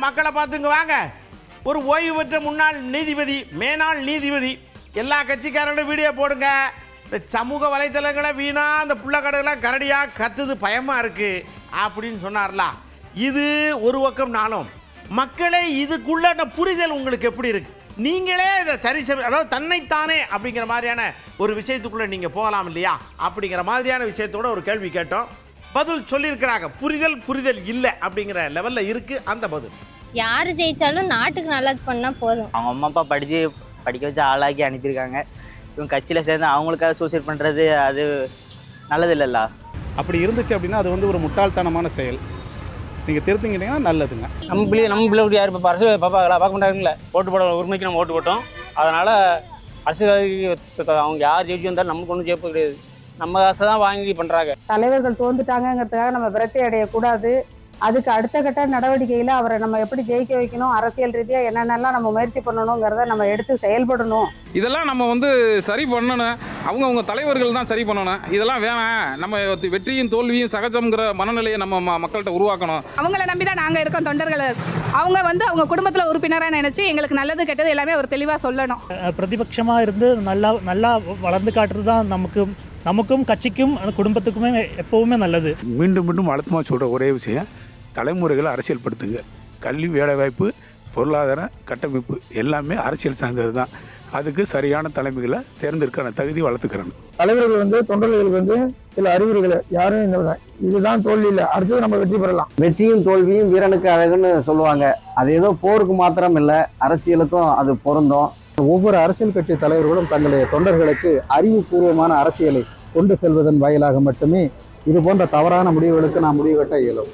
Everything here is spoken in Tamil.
மக்களை பார்த்துங்க வாங்க. ஒரு ஓய்வு பெற்ற முன்னாள் நீதிபதி, மேனாள் நீதிபதி, எல்லா கட்சிக்காரோட வீடியோ போடுங்க. இந்த சமூக வலைத்தளங்களை வீணா அந்த புள்ளக்கடைகளாம் கரடியாக கத்துது, பயமாக இருக்குது அப்படின்னு சொன்னார்ல. இது ஒரு பக்கம். நானும் மக்களே இதுக்குள்ள புரிதல் உங்களுக்கு எப்படி இருக்கு? நீங்களே இதை அதாவது தன்னைத்தானே அப்படிங்கிற மாதிரியான ஒரு விஷயத்துக்குள்ளே நீங்கள் போகலாம் இல்லையா? அப்படிங்கிற மாதிரியான விஷயத்தோட ஒரு கேள்வி கேட்டோம். பதில் சொல்லியிருக்கிறாங்க. புரிதல் இல்லை அப்படிங்கிற லெவலில் இருக்குது அந்த பதில். யார் ஜெயிச்சாலும் நாட்டுக்கு நல்லது பண்ணால் போதும். அவங்க அம்மா அப்பா படிக்க வச்சு ஆளாக்கி அனுப்பியிருக்காங்க. இவங்க கட்சியில் சேர்ந்து அவங்களுக்காக சூசைட் பண்ணுறது அது நல்லது இல்லைல்ல. அப்படி இருந்துச்சு அப்படின்னா அது வந்து ஒரு முட்டாள்தனமான செயல். நீங்கள் திருத்திக்கிட்டீங்கன்னா நல்லதுங்க. நம்ம பிள்ளை யார் இப்போ அரசியல் பார்ப்பாங்களா? பார்க்க மாட்டாங்களே. ஓட்டு போட உரிமைக்கு நம்ம ஓட்டு போட்டோம். அதனால் அரசியல்வாதிக்கு அவங்க யார் ஜெயிச்சு வந்தாலும் நமக்கு ஒன்றும் ஜெயிப்பு கிடையாது. நம்ம காசை தான் வாங்கி பண்ணுறாங்க. தலைவர்கள் தோந்துட்டாங்கிறதுக்காக நம்ம விரட்டி அடையக்கூடாது. அதுக்கு அடுத்த கட்ட நடவடிக்கையில் அவரை நம்ம எப்படி ஜெயிக்க வைக்கணும், அரசியல் ரீதியாக என்னென்னலாம் நம்ம முயற்சி பண்ணணுங்கிறத நம்ம எடுத்து செயல்படணும். இதெல்லாம் நம்ம வந்து சரி பண்ணணும். அவங்க தலைவர்கள் தான் சரி பண்ணணும். இதெல்லாம் வேணாம். நம்ம வெற்றியும் தோல்வியும் சகஜம்ங்கிற மனநிலையை நம்ம மக்கள்கிட்ட உருவாக்கணும். அவங்கள நம்பி தான் நாங்கள் இருக்கோம், தொண்டர்கள். அவங்க வந்து அவங்க குடும்பத்தில் உறுப்பினராக நினச்சி எங்களுக்கு நல்லது கெட்டது எல்லாமே ஒரு தெளிவாக சொல்லணும். பிரதிபட்சமாக இருந்து நல்லா வளர்ந்து காட்டுறது தான் நமக்கும் கட்சிக்கும் குடும்பத்துக்குமே எப்பவுமே நல்லது. மீண்டும் அழுத்தமாக சொல்கிற ஒரே விஷயம், தலைமுறைகளை அரசியல்படுத்துங்க. கல்வி, வேலைவாய்ப்பு, பொருளாதார கட்டமைப்பு எல்லாமே அரசியல் சார்ந்தது தான். அதுக்கு சரியான தலைமைகளை தேர்ந்தெடுக்கிற தகுதி வளர்த்துக்கிறேன். தலைவர்கள் வந்து தொண்டர்களுக்கு சில அறிவுரைகளை யாரும் இதுதான் தோல்வி இல்லை, அடுத்தது நம்ம வெற்றி பெறலாம். வெற்றியும் தோல்வியும் வீரனுக்கு அழகுன்னு சொல்லுவாங்க. அது ஏதோ போருக்கு மாத்திரம் இல்லை, அரசியலுக்கும் அது பொருந்தும். ஒவ்வொரு அரசியல் கட்சி தலைவர்களும் தங்களுடைய தொண்டர்களுக்கு அறிவுபூர்வமான அரசியலை கொண்டு செல்வதன் வாயிலாக மட்டுமே இது போன்ற தவறான முடிவுகளுக்கு நாம் முடிவு கட்ட இயலும்.